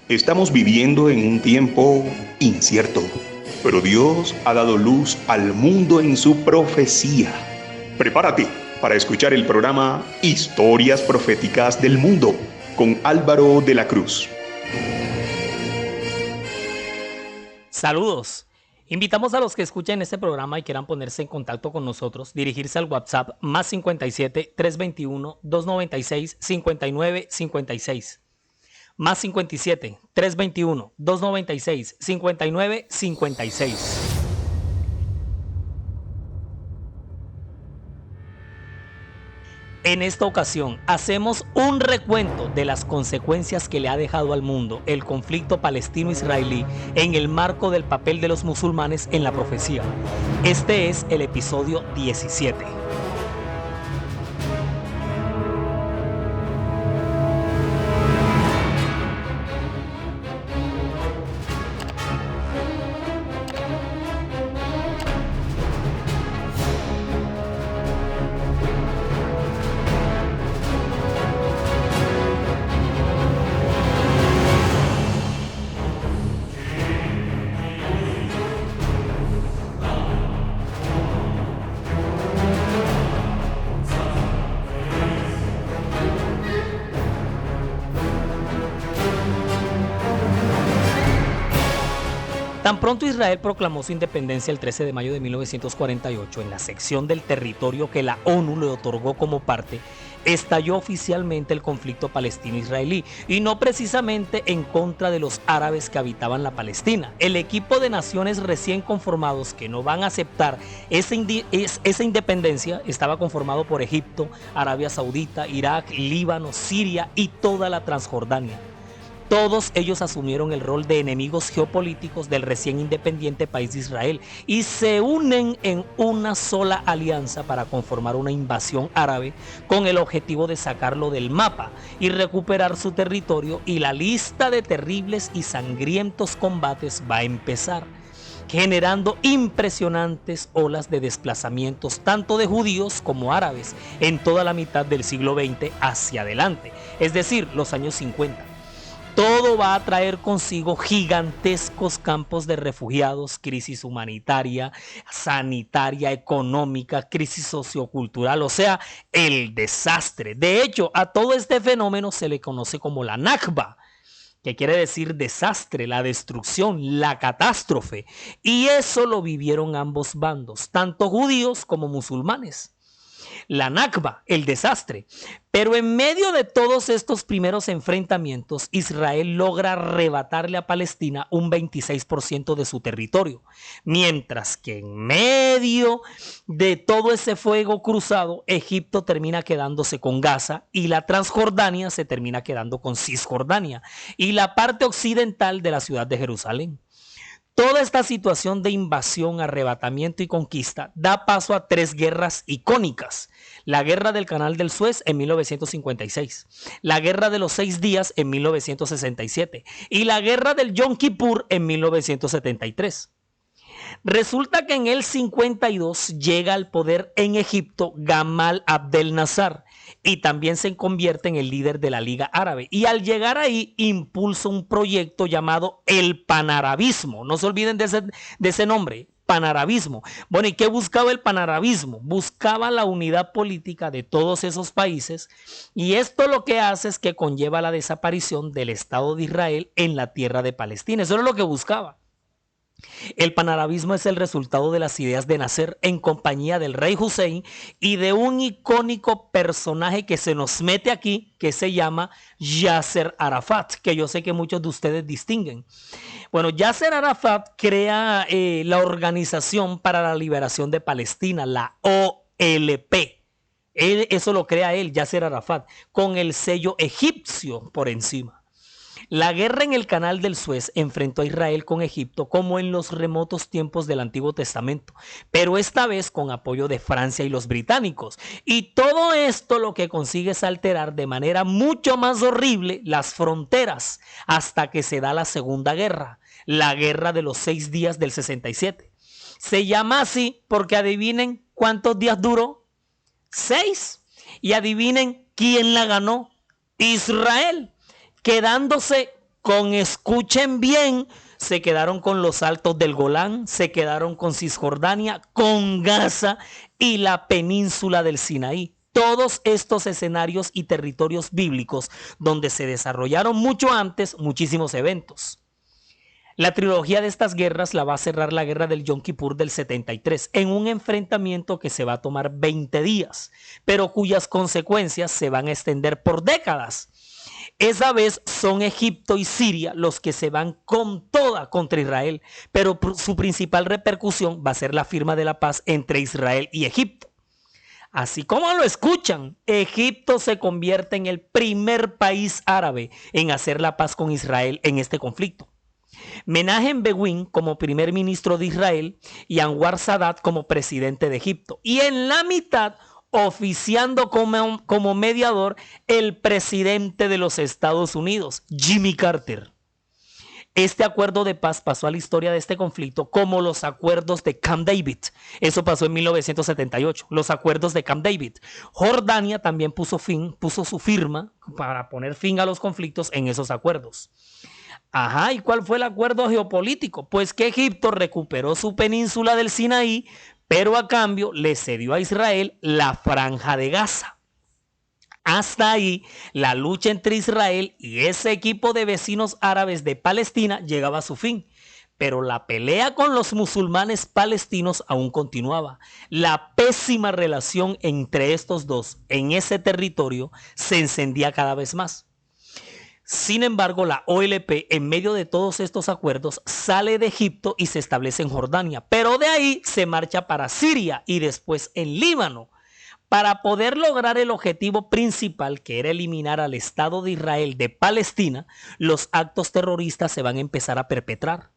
Estamos viviendo en un tiempo incierto, pero Dios ha dado luz al mundo en su profecía. Prepárate para escuchar el programa Historias Proféticas del Mundo con Álvaro de la Cruz. Saludos. Invitamos a los que escuchen este programa y quieran ponerse en contacto con nosotros, dirigirse al WhatsApp más 57 321 296 59 56. Más 57 321 296 59 56. En esta ocasión hacemos un recuento de las consecuencias que le ha dejado al mundo el conflicto palestino-israelí en el marco del papel de los musulmanes en la profecía. Este es el episodio 17. Tan pronto Israel proclamó su independencia el 13 de mayo de 1948, en la sección del territorio que la ONU le otorgó como parte, estalló oficialmente el conflicto palestino-israelí, y no precisamente en contra de los árabes que habitaban la Palestina. El equipo de naciones recién conformados que no van a aceptar esa independencia estaba conformado por Egipto, Arabia Saudita, Irak, Líbano, Siria y toda la Transjordania. Todos ellos asumieron el rol de enemigos geopolíticos del recién independiente país de Israel y se unen en una sola alianza para conformar una invasión árabe con el objetivo de sacarlo del mapa y recuperar su territorio, y la lista de terribles y sangrientos combates va a empezar, generando impresionantes olas de desplazamientos tanto de judíos como árabes en toda la mitad del siglo XX hacia adelante, es decir, los años 50. Todo va a traer consigo gigantescos campos de refugiados, crisis humanitaria, sanitaria, económica, crisis sociocultural, o sea, el desastre. De hecho, a todo este fenómeno se le conoce como la Nakba, que quiere decir desastre, la destrucción, la catástrofe. Y eso lo vivieron ambos bandos, tanto judíos como musulmanes. La Nakba, el desastre. Pero en medio de todos estos primeros enfrentamientos, Israel logra arrebatarle a Palestina un 26% de su territorio, mientras que en medio de todo ese fuego cruzado, Egipto termina quedándose con Gaza y la Transjordania se termina quedando con Cisjordania y la parte occidental de la ciudad de Jerusalén. Toda esta situación de invasión, arrebatamiento y conquista da paso a tres guerras icónicas. La Guerra del Canal del Suez en 1956, la Guerra de los 6 días en 1967 y la Guerra del Yom Kippur en 1973. Resulta que en el 52 llega al poder en Egipto Gamal Abdel Nasser y también se convierte en el líder de la Liga Árabe. Y al llegar ahí impulsa un proyecto llamado el panarabismo. No se olviden de ese nombre, panarabismo. Bueno, ¿y qué buscaba el panarabismo? Buscaba la unidad política de todos esos países, y esto lo que hace es que conlleva la desaparición del Estado de Israel en la tierra de Palestina. Eso era lo que buscaba. El panarabismo es el resultado de las ideas de Nasser en compañía del rey Hussein y de un icónico personaje que se nos mete aquí, que se llama Yasser Arafat, que yo sé que muchos de ustedes distinguen. Bueno, Yasser Arafat crea la Organización para la Liberación de Palestina, la OLP. Eso lo crea él, Yasser Arafat, con el sello egipcio por encima. La guerra en el Canal del Suez enfrentó a Israel con Egipto como en los remotos tiempos del Antiguo Testamento, pero esta vez con apoyo de Francia y los británicos. Y todo esto lo que consigue es alterar de manera mucho más horrible las fronteras hasta que se da la Segunda Guerra, la Guerra de los 6 días del 67. Se llama así porque adivinen cuántos días duró. 6. Y adivinen quién la ganó. Israel, quedándose escuchen bien, se quedaron con los altos del Golán, se quedaron con Cisjordania, con Gaza y la península del Sinaí. Todos estos escenarios y territorios bíblicos donde se desarrollaron mucho antes muchísimos eventos. La trilogía de estas guerras la va a cerrar la guerra del Yom Kippur del 73 en un enfrentamiento que se va a tomar 20 días, pero cuyas consecuencias se van a extender por décadas. Esa vez son Egipto y Siria los que se van con toda contra Israel, pero su principal repercusión va a ser la firma de la paz entre Israel y Egipto. Así como lo escuchan, Egipto se convierte en el primer país árabe en hacer la paz con Israel en este conflicto. Menahem Begin como primer ministro de Israel y Anwar Sadat como presidente de Egipto. Y en la mitad, oficiando como mediador, el presidente de los Estados Unidos, Jimmy Carter. Este acuerdo de paz pasó a la historia de este conflicto como los acuerdos de Camp David. Eso pasó en 1978, los acuerdos de Camp David. Jordania también puso su firma para poner fin a los conflictos en esos acuerdos. Ajá, ¿y cuál fue el acuerdo geopolítico? Pues que Egipto recuperó su península del Sinaí, pero a cambio le cedió a Israel la franja de Gaza. Hasta ahí, la lucha entre Israel y ese equipo de vecinos árabes de Palestina llegaba a su fin. Pero la pelea con los musulmanes palestinos aún continuaba. La pésima relación entre estos dos en ese territorio se encendía cada vez más. Sin embargo, la OLP, en medio de todos estos acuerdos, sale de Egipto y se establece en Jordania. Pero de ahí se marcha para Siria y después en Líbano. Para poder lograr el objetivo principal, que era eliminar al Estado de Israel de Palestina, los actos terroristas se van a empezar a perpetrar.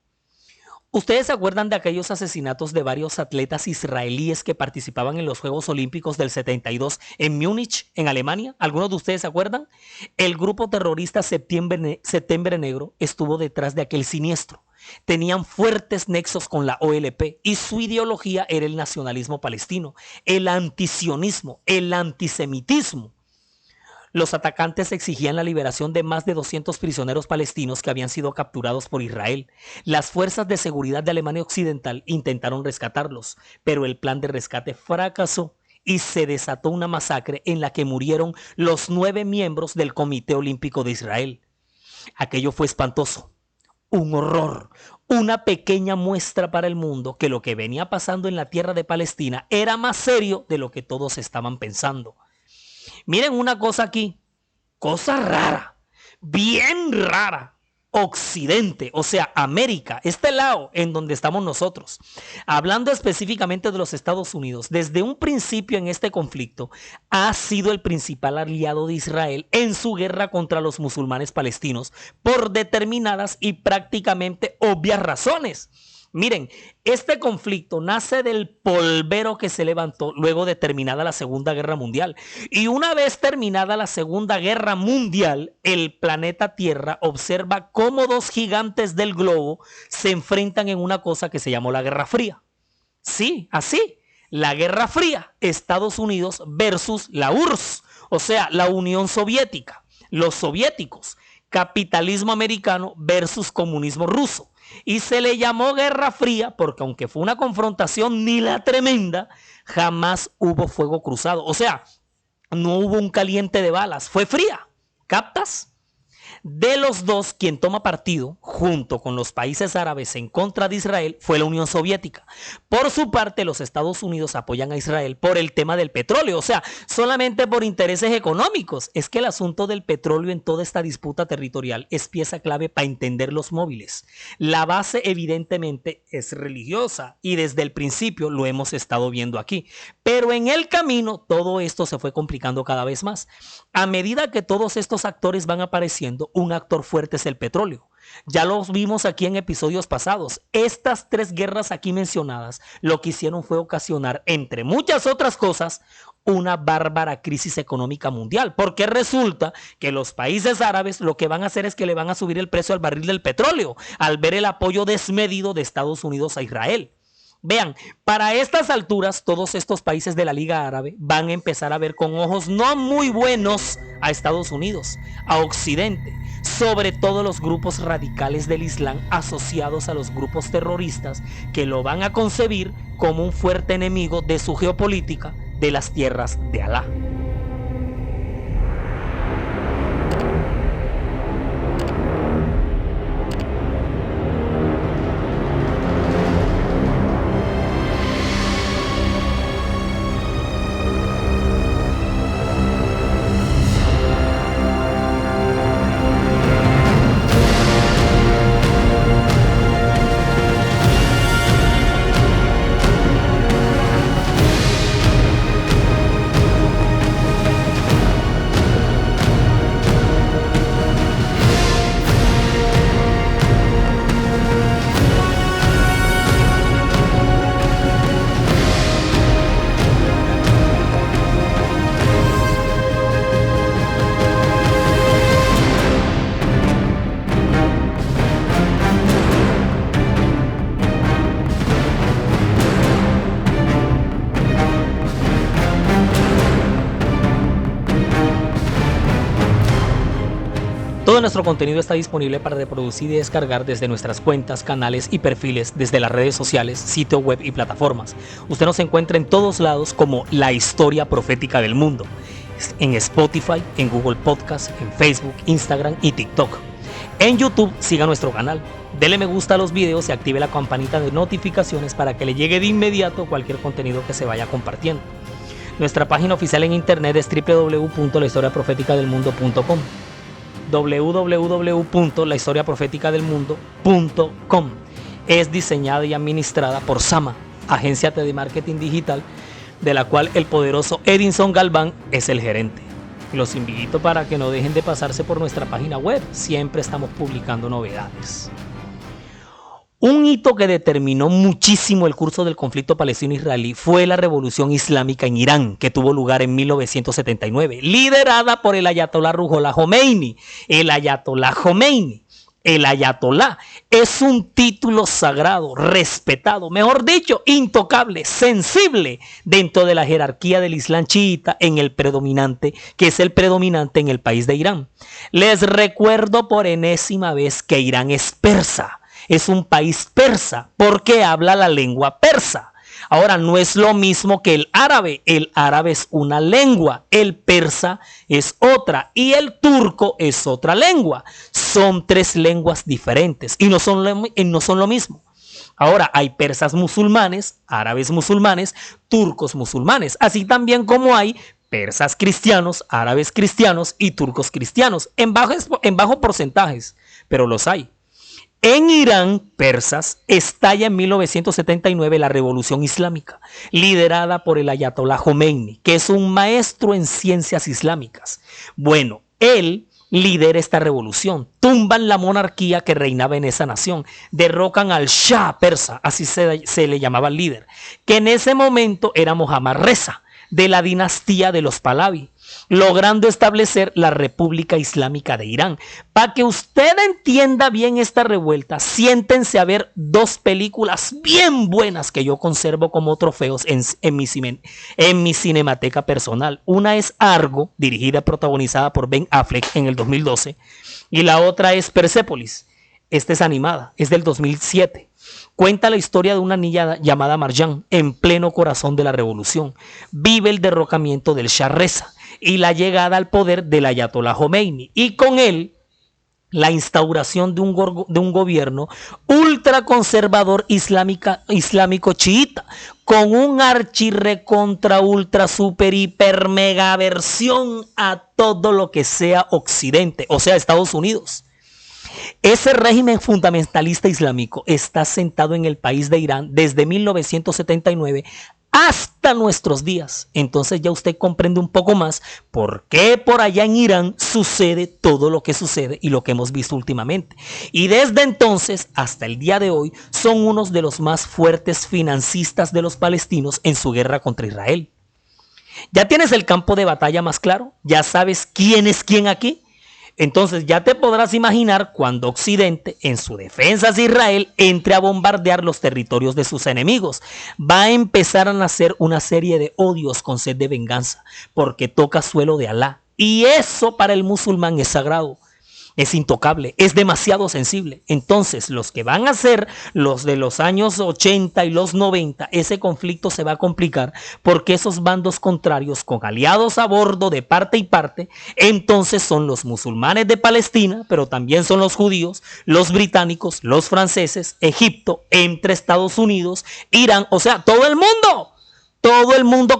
¿Ustedes se acuerdan de aquellos asesinatos de varios atletas israelíes que participaban en los Juegos Olímpicos del 72 en Múnich, en Alemania? ¿Algunos de ustedes se acuerdan? El grupo terrorista Septiembre Negro estuvo detrás de aquel siniestro. Tenían fuertes nexos con la OLP y su ideología era el nacionalismo palestino, el antisionismo, el antisemitismo. Los atacantes exigían la liberación de más de 200 prisioneros palestinos que habían sido capturados por Israel. Las fuerzas de seguridad de Alemania Occidental intentaron rescatarlos, pero el plan de rescate fracasó y se desató una masacre en la que murieron los 9 miembros del Comité Olímpico de Israel. Aquello fue espantoso, un horror, una pequeña muestra para el mundo que lo que venía pasando en la tierra de Palestina era más serio de lo que todos estaban pensando. Miren una cosa aquí, cosa rara, bien rara. Occidente, o sea, América, este lado en donde estamos nosotros, hablando específicamente de los Estados Unidos, desde un principio en este conflicto, ha sido el principal aliado de Israel en su guerra contra los musulmanes palestinos por determinadas y prácticamente obvias razones. Miren, este conflicto nace del polvero que se levantó luego de terminada la Segunda Guerra Mundial. Y una vez terminada la Segunda Guerra Mundial, el planeta Tierra observa cómo dos gigantes del globo se enfrentan en una cosa que se llamó la Guerra Fría. Sí, así, la Guerra Fría, Estados Unidos versus la URSS, o sea, la Unión Soviética, los soviéticos, capitalismo americano versus comunismo ruso. Y se le llamó Guerra Fría porque aunque fue una confrontación ni la tremenda, jamás hubo fuego cruzado. O sea, no hubo un caliente de balas, fue fría. ¿Captas? De los dos, quien toma partido, junto con los países árabes en contra de Israel, fue la Unión Soviética. Por su parte, los Estados Unidos apoyan a Israel por el tema del petróleo, o sea, solamente por intereses económicos. Es que el asunto del petróleo en toda esta disputa territorial es pieza clave para entender los móviles. La base, evidentemente, es religiosa y desde el principio lo hemos estado viendo aquí. Pero en el camino, todo esto se fue complicando cada vez más. A medida que todos estos actores van apareciendo, un actor fuerte es el petróleo. Ya los vimos aquí en episodios pasados. Estas 3 guerras aquí mencionadas lo que hicieron fue ocasionar, entre muchas otras cosas, una bárbara crisis económica mundial. Porque resulta que los países árabes lo que van a hacer es que le van a subir el precio al barril del petróleo al ver el apoyo desmedido de Estados Unidos a Israel. Vean, para estas alturas todos estos países de la Liga Árabe van a empezar a ver con ojos no muy buenos a Estados Unidos, a Occidente, sobre todo los grupos radicales del Islam asociados a los grupos terroristas que lo van a concebir como un fuerte enemigo de su geopolítica de las tierras de Alá. Todo nuestro contenido está disponible para reproducir y descargar desde nuestras cuentas, canales y perfiles, desde las redes sociales, sitio web y plataformas. Usted nos encuentra en todos lados como La Historia Profética del Mundo, en Spotify, en Google Podcast, en Facebook, Instagram y TikTok. En YouTube siga nuestro canal, dele me gusta a los videos y active la campanita de notificaciones para que le llegue de inmediato cualquier contenido que se vaya compartiendo. Nuestra página oficial en internet es www.lahistoriaprofeticadelmundo.com www.lahistoriaprofeticadelmundo.com. Es diseñada y administrada por Sama, agencia de marketing digital, de la cual el poderoso Edinson Galván es el gerente. Los invito para que no dejen de pasarse por nuestra página web, siempre estamos publicando novedades. Un hito que determinó muchísimo el curso del conflicto palestino-israelí fue la revolución islámica en Irán, que tuvo lugar en 1979, liderada por el ayatolá Ruhollah Khomeini. El ayatolá Khomeini, el ayatolá, es un título sagrado, respetado, mejor dicho, intocable, sensible dentro de la jerarquía del Islam chiita en el predominante, que es el predominante en el país de Irán. Les recuerdo por enésima vez que Irán es persa. Es un país persa porque habla la lengua persa. Ahora, no es lo mismo que el árabe es una lengua, el persa es otra y el turco es otra lengua. Son tres lenguas diferentes y no son lo mismo. Ahora, hay persas musulmanes, árabes musulmanes, turcos musulmanes, así también como hay persas cristianos, árabes cristianos y turcos cristianos, en bajos porcentajes, pero los hay. En Irán, persas, estalla en 1979 la revolución islámica, liderada por el ayatolá Khomeini, que es un maestro en ciencias islámicas. Bueno, él lidera esta revolución, tumban la monarquía que reinaba en esa nación, derrocan al Shah persa, así se le llamaba al líder, que en ese momento era Mohammad Reza, de la dinastía de los Pahlaví, logrando establecer la República Islámica de Irán. Para que usted entienda bien esta revuelta, siéntense a ver dos películas bien buenas que yo conservo como trofeos en mi cinemateca personal. Una es Argo, dirigida y protagonizada por Ben Affleck en el 2012, y la otra es Persepolis. Esta es animada, es del 2007. Cuenta la historia de una niña llamada Marjan en pleno corazón de la revolución. Vive el derrocamiento del Shah Reza y la llegada al poder del ayatolá Khomeini, y con él la instauración de un gobierno ultraconservador islámico chiita, con un archirrecontra ultra super hiper mega aversión a todo lo que sea Occidente, o sea Estados Unidos. Ese régimen fundamentalista islámico está sentado en el país de Irán desde 1979 hasta nuestros días. Entonces ya usted comprende un poco más por qué por allá en Irán sucede todo lo que sucede y lo que hemos visto últimamente. Y desde entonces hasta el día de hoy son unos de los más fuertes financistas de los palestinos en su guerra contra Israel. ¿Ya tienes el campo de batalla más claro? ¿Ya sabes quién es quién aquí? Entonces ya te podrás imaginar cuando Occidente, en su defensa hacia Israel, entre a bombardear los territorios de sus enemigos. Va a empezar a nacer una serie de odios con sed de venganza, porque toca suelo de Alá. Y eso para el musulmán es sagrado. Es intocable, es demasiado sensible. Entonces, los que van a ser los de los años 80 y los 90, ese conflicto se va a complicar porque esos bandos contrarios con aliados a bordo de parte y parte, entonces son los musulmanes de Palestina, pero también son los judíos, los británicos, los franceses, Egipto, entre Estados Unidos, Irán, o sea, todo el mundo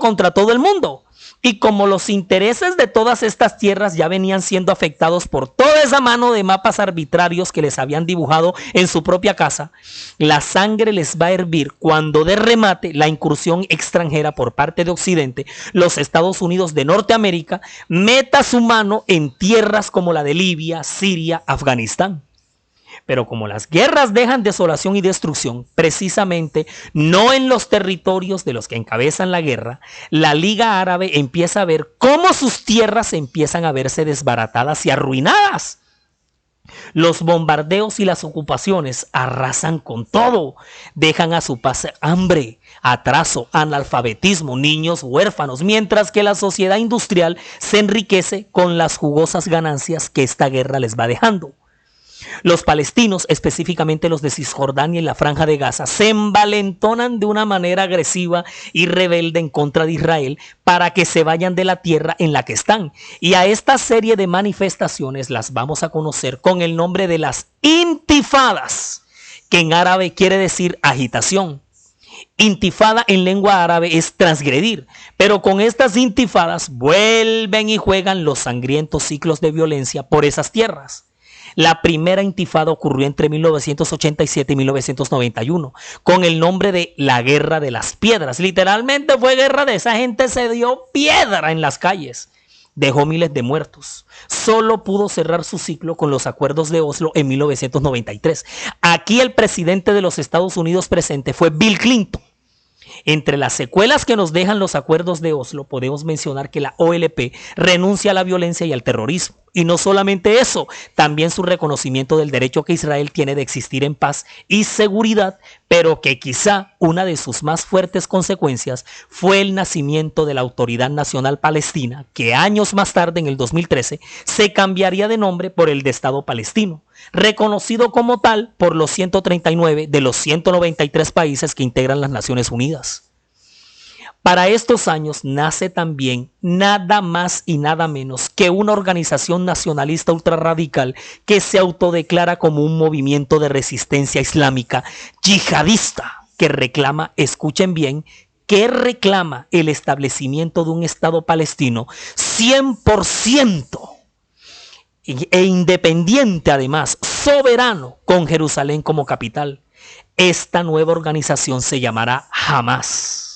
contra todo el mundo. Y como los intereses de todas estas tierras ya venían siendo afectados por toda esa mano de mapas arbitrarios que les habían dibujado en su propia casa, la sangre les va a hervir cuando de remate la incursión extranjera por parte de Occidente, los Estados Unidos de Norteamérica, meta su mano en tierras como la de Libia, Siria, Afganistán. Pero como las guerras dejan desolación y destrucción, precisamente no en los territorios de los que encabezan la guerra, la Liga Árabe empieza a ver cómo sus tierras empiezan a verse desbaratadas y arruinadas. Los bombardeos y las ocupaciones arrasan con todo, dejan a su paso hambre, atraso, analfabetismo, niños huérfanos, mientras que la sociedad industrial se enriquece con las jugosas ganancias que esta guerra les va dejando. Los palestinos, específicamente los de Cisjordania y la Franja de Gaza, se envalentonan de una manera agresiva y rebelde en contra de Israel para que se vayan de la tierra en la que están. Y a esta serie de manifestaciones las vamos a conocer con el nombre de las intifadas, que en árabe quiere decir agitación. Intifada en lengua árabe es transgredir, pero con estas intifadas vuelven y juegan los sangrientos ciclos de violencia por esas tierras. La primera intifada ocurrió entre 1987 y 1991 con el nombre de la Guerra de las Piedras. Literalmente fue guerra de esa gente, se dio piedra en las calles. Dejó miles de muertos. Solo pudo cerrar su ciclo con los acuerdos de Oslo en 1993. Aquí el presidente de los Estados Unidos presente fue Bill Clinton. Entre las secuelas que nos dejan los acuerdos de Oslo, podemos mencionar que la OLP renuncia a la violencia y al terrorismo. Y no solamente eso, también su reconocimiento del derecho que Israel tiene de existir en paz y seguridad, pero que quizá una de sus más fuertes consecuencias fue el nacimiento de la Autoridad Nacional Palestina, que años más tarde, en el 2013, se cambiaría de nombre por el de Estado Palestino, reconocido como tal por los 139 de los 193 países que integran las Naciones Unidas. Para estos años nace también nada más y nada menos que una organización nacionalista ultrarradical que se autodeclara como un movimiento de resistencia islámica yihadista que reclama, escuchen bien, que reclama el establecimiento de un Estado palestino 100% e independiente, además, soberano, con Jerusalén como capital. Esta nueva organización se llamará Hamás.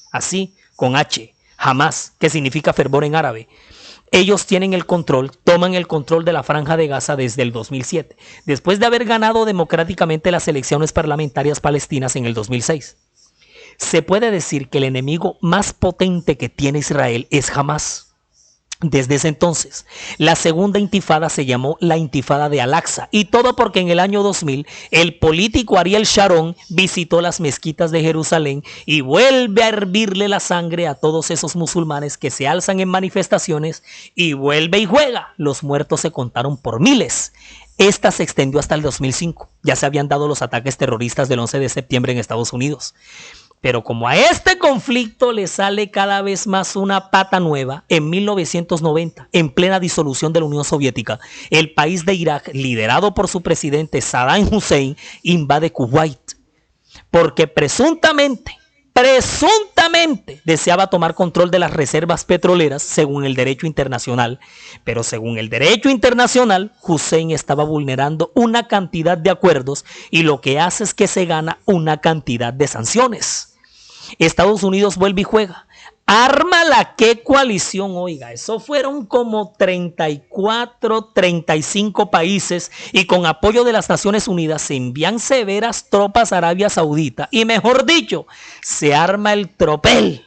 Así, con H, Hamás, que significa fervor en árabe. Ellos tienen el control, toman el control de la Franja de Gaza desde el 2007, después de haber ganado democráticamente las elecciones parlamentarias palestinas en el 2006. Se puede decir que el enemigo más potente que tiene Israel es Hamás. Desde ese entonces, la segunda intifada se llamó la Intifada de Al-Aqsa, y todo porque en el año 2000 el político Ariel Sharon visitó las mezquitas de Jerusalén y vuelve a hervirle la sangre a todos esos musulmanes que se alzan en manifestaciones y vuelve y juega. Los muertos se contaron por miles. Esta se extendió hasta el 2005. Ya se habían dado los ataques terroristas del 11 de septiembre en Estados Unidos. Pero como a este conflicto le sale cada vez más una pata nueva, en 1990, en plena disolución de la Unión Soviética, el país de Irak, liderado por su presidente Saddam Hussein, invade Kuwait, porque presuntamente deseaba tomar control de las reservas petroleras según el derecho internacional. Pero según el derecho internacional, Hussein estaba vulnerando una cantidad de acuerdos y lo que hace es que se gana una cantidad de sanciones. Estados Unidos vuelve y juega. Arma la qué coalición, oiga, eso fueron como 34, 35 países y con apoyo de las Naciones Unidas se envían severas tropas a Arabia Saudita y mejor dicho, se arma el tropel.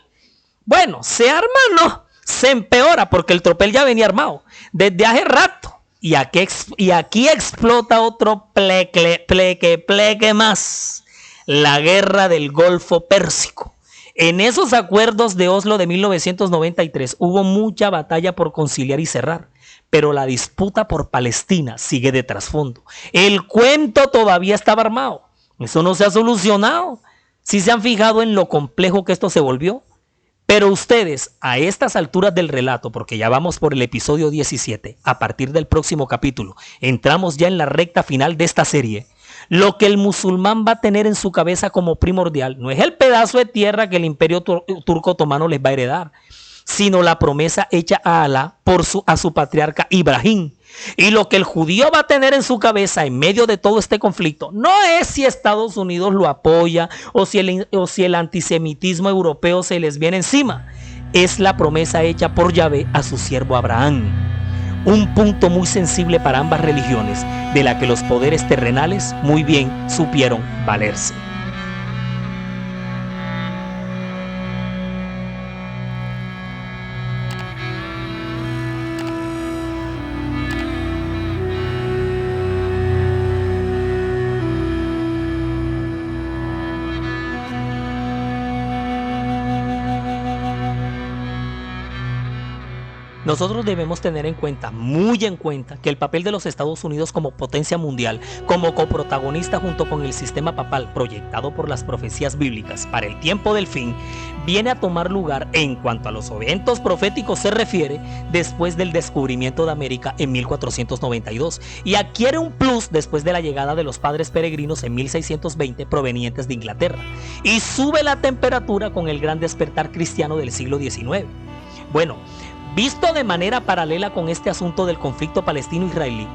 Bueno, se arma no, se empeora porque el tropel ya venía armado desde hace rato y aquí explota otro pleque más, la guerra del Golfo Pérsico. En esos acuerdos de Oslo de 1993 hubo mucha batalla por conciliar y cerrar, pero la disputa por Palestina sigue de trasfondo. El cuento todavía estaba armado. Eso no se ha solucionado. Si se han fijado en lo complejo que esto se volvió. Pero ustedes, a estas alturas del relato, porque ya vamos por el episodio 17, a partir del próximo capítulo, entramos ya en la recta final de esta serie. Lo que el musulmán va a tener en su cabeza como primordial no es el pedazo de tierra que el imperio turco otomano les va a heredar, sino la promesa hecha a Alá a su patriarca Ibrahim. Y lo que el judío va a tener en su cabeza en medio de todo este conflicto no es si Estados Unidos lo apoya o si el antisemitismo europeo se les viene encima. Es la promesa hecha por Yahvé a su siervo Abraham. Un punto muy sensible para ambas religiones, de la que los poderes terrenales muy bien supieron valerse. Nosotros debemos tener en cuenta, muy en cuenta, que el papel de los Estados Unidos como potencia mundial, como coprotagonista junto con el sistema papal proyectado por las profecías bíblicas para el tiempo del fin, viene a tomar lugar en cuanto a los eventos proféticos se refiere después del descubrimiento de América en 1492 y adquiere un plus después de la llegada de los padres peregrinos en 1620 provenientes de Inglaterra y sube la temperatura con el gran despertar cristiano del siglo XIX. Bueno, visto de manera paralela con este asunto del conflicto palestino-israelí,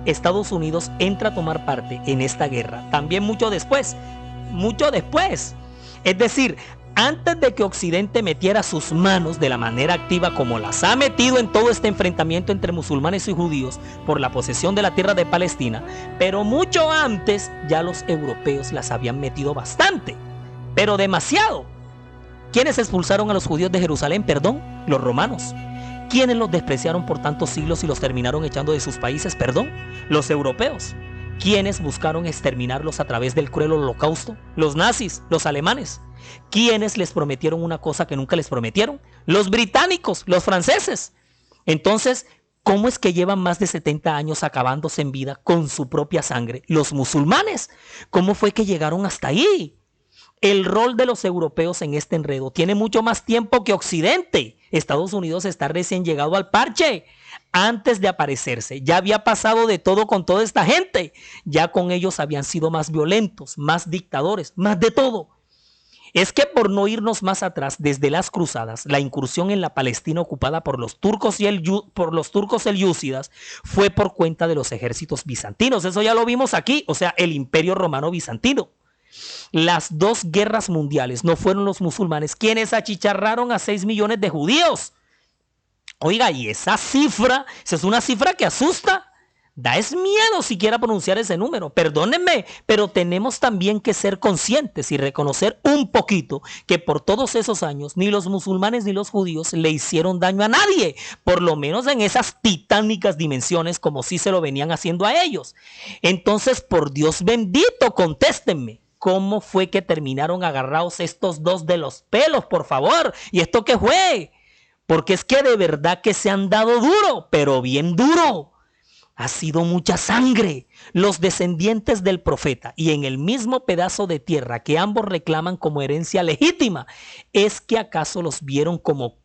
Estados Unidos entra a tomar parte en esta guerra también mucho después. Es decir, antes de que Occidente metiera sus manos de la manera activa como las ha metido en todo este enfrentamiento entre musulmanes y judíos por la posesión de la tierra de Palestina, pero mucho antes ya los europeos las habían metido bastante, pero demasiado. ¿Quiénes expulsaron a los judíos de Jerusalén? Perdón, los romanos. ¿Quiénes los despreciaron por tantos siglos y los terminaron echando de sus países? Perdón, los europeos. ¿Quiénes buscaron exterminarlos a través del cruel holocausto? Los nazis, los alemanes. ¿Quiénes les prometieron una cosa que nunca les prometieron? Los británicos, los franceses. Entonces, ¿cómo es que llevan más de 70 años acabándose en vida con su propia sangre? Los musulmanes. ¿Cómo fue que llegaron hasta ahí? El rol de los europeos en este enredo tiene mucho más tiempo que Occidente. Estados Unidos está recién llegado al parche. Antes de aparecerse, ya había pasado de todo con toda esta gente. Ya con ellos habían sido más violentos, más dictadores, más de todo. Es que por no irnos más atrás, desde las cruzadas, la incursión en la Palestina ocupada por los turcos selyúcidas fue por cuenta de los ejércitos bizantinos. Eso ya lo vimos aquí, o sea, el Imperio Romano Bizantino. Las dos guerras mundiales no fueron los musulmanes quienes achicharraron a 6 millones de judíos. Oiga, y esa es una cifra que asusta. Da es miedo siquiera pronunciar ese número. Perdónenme, pero tenemos también que ser conscientes y reconocer un poquito que por todos esos años ni los musulmanes ni los judíos le hicieron daño a nadie, por lo menos en esas titánicas dimensiones como si se lo venían haciendo a ellos. Entonces, por Dios bendito, contéstenme. ¿Cómo fue que terminaron agarrados estos dos de los pelos, por favor? ¿Y esto qué fue? Porque es que de verdad que se han dado duro, pero bien duro. Ha sido mucha sangre. Los descendientes del profeta y en el mismo pedazo de tierra que ambos reclaman como herencia legítima, ¿es que acaso los vieron como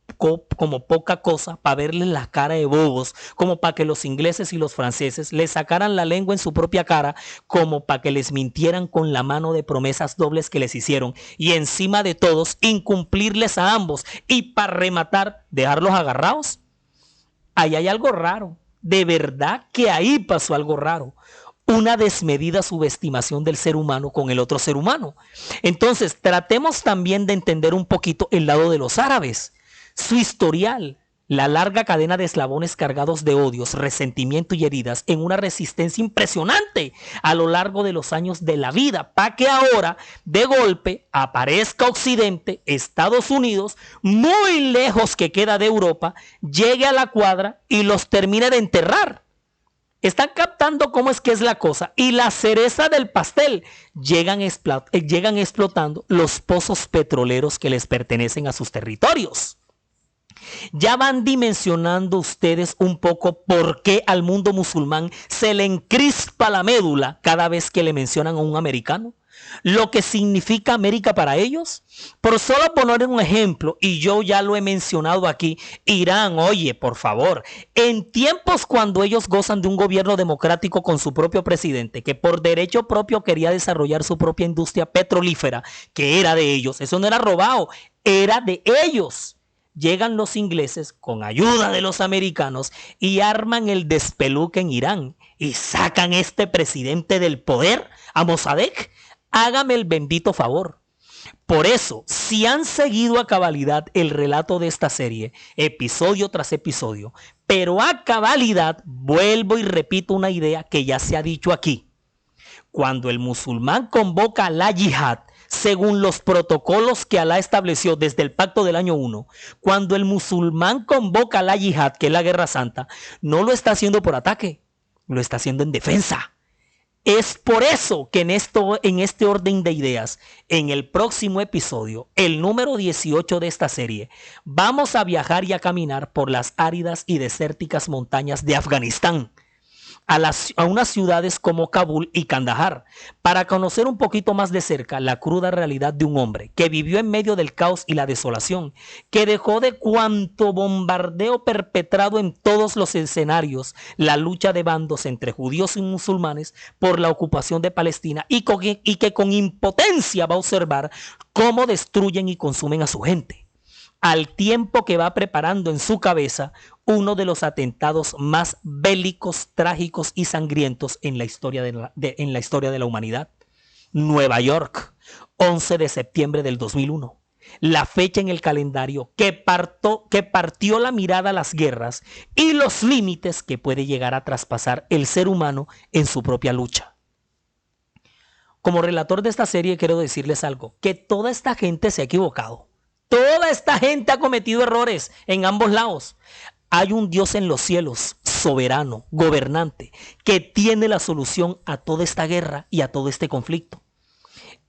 poca cosa para verles la cara de bobos, como para que los ingleses y los franceses les sacaran la lengua en su propia cara, como para que les mintieran con la mano de promesas dobles que les hicieron y encima de todos incumplirles a ambos y para rematar dejarlos agarrados? Ahí hay algo raro. De verdad que ahí pasó algo raro. Una desmedida subestimación del ser humano con el otro ser humano. Entonces, tratemos también de entender un poquito el lado de los árabes. Su historial, la larga cadena de eslabones cargados de odios, resentimiento y heridas en una resistencia impresionante a lo largo de los años de la vida, para que ahora, de golpe, aparezca Occidente, Estados Unidos, muy lejos que queda de Europa, llegue a la cuadra y los termine de enterrar. Están captando cómo es que es la cosa. Y la cereza del pastel, llegan explotando los pozos petroleros que les pertenecen a sus territorios. Ya van dimensionando ustedes un poco por qué al mundo musulmán se le encrispa la médula cada vez que le mencionan a un americano. Lo que significa América para ellos. Por solo poner un ejemplo, y yo ya lo he mencionado aquí, Irán, oye, por favor, en tiempos cuando ellos gozan de un gobierno democrático con su propio presidente, que por derecho propio quería desarrollar su propia industria petrolífera, que era de ellos, eso no era robado, era de ellos. Llegan los ingleses con ayuda de los americanos y arman el despeluque en Irán y sacan este presidente del poder, a Mossadegh. Hágame el bendito favor. Por eso, si han seguido a cabalidad el relato de esta serie, episodio tras episodio, pero a cabalidad, vuelvo y repito una idea que ya se ha dicho aquí. Cuando el musulmán convoca a la yihad, según los protocolos que Alá estableció desde el pacto del año 1, cuando el musulmán convoca a la yihad, que es la guerra santa, no lo está haciendo por ataque, lo está haciendo en defensa. Es por eso que en este orden de ideas, en el próximo episodio, el número 18 de esta serie, vamos a viajar y a caminar por las áridas y desérticas montañas de Afganistán, a unas ciudades como Kabul y Kandahar, para conocer un poquito más de cerca la cruda realidad de un hombre que vivió en medio del caos y la desolación, que dejó de cuanto bombardeo perpetrado en todos los escenarios la lucha de bandos entre judíos y musulmanes por la ocupación de Palestina y que con impotencia va a observar cómo destruyen y consumen a su gente, al tiempo que va preparando en su cabeza uno de los atentados más bélicos, trágicos y sangrientos en la historia de la humanidad. Nueva York, 11 de septiembre del 2001. La fecha en el calendario que partió la mirada a las guerras y los límites que puede llegar a traspasar el ser humano en su propia lucha. Como relator de esta serie quiero decirles algo, que toda esta gente se ha equivocado. Toda esta gente ha cometido errores en ambos lados. Hay un Dios en los cielos, soberano, gobernante, que tiene la solución a toda esta guerra y a todo este conflicto.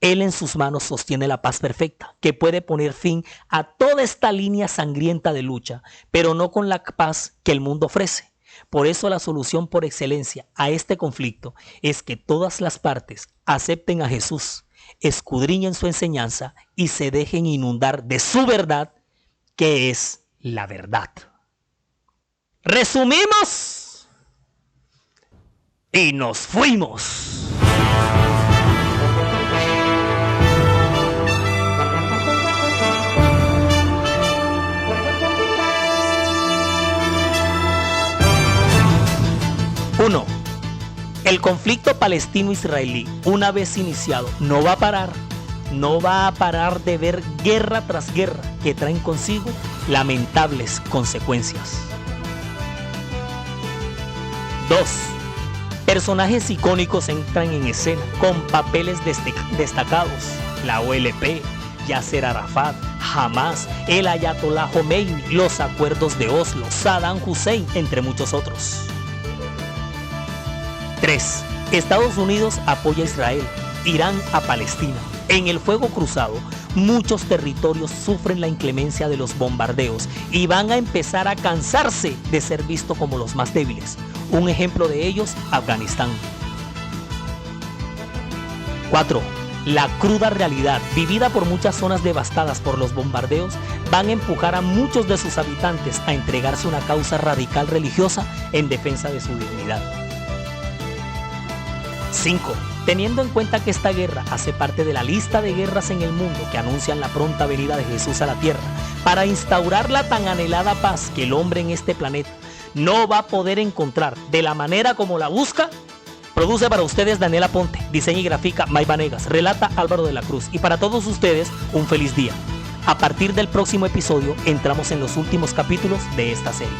Él en sus manos sostiene la paz perfecta, que puede poner fin a toda esta línea sangrienta de lucha, pero no con la paz que el mundo ofrece. Por eso la solución por excelencia a este conflicto es que todas las partes acepten a Jesús, escudriñen su enseñanza y se dejen inundar de su verdad, que es la verdad. Resumimos y nos fuimos. Uno, el conflicto palestino-israelí, una vez iniciado, no va a parar. No va a parar de ver guerra tras guerra que traen consigo lamentables consecuencias. 2. Personajes icónicos entran en escena con papeles destacados. La OLP, Yasser Arafat, Hamas, el Ayatollah Khomeini, los acuerdos de Oslo, Saddam Hussein, entre muchos otros. 3. Estados Unidos apoya a Israel, Irán a Palestina. En el fuego cruzado, muchos territorios sufren la inclemencia de los bombardeos y van a empezar a cansarse de ser vistos como los más débiles. Un ejemplo de ellos, Afganistán. 4. La cruda realidad, vivida por muchas zonas devastadas por los bombardeos, van a empujar a muchos de sus habitantes a entregarse a una causa radical religiosa en defensa de su dignidad. 5. Teniendo en cuenta que esta guerra hace parte de la lista de guerras en el mundo que anuncian la pronta venida de Jesús a la tierra para instaurar la tan anhelada paz que el hombre en este planeta no va a poder encontrar de la manera como la busca, produce para ustedes Daniela Ponte, diseña y grafica May Vanegas, relata Álvaro de la Cruz, y para todos ustedes un feliz día. A partir del próximo episodio entramos en los últimos capítulos de esta serie.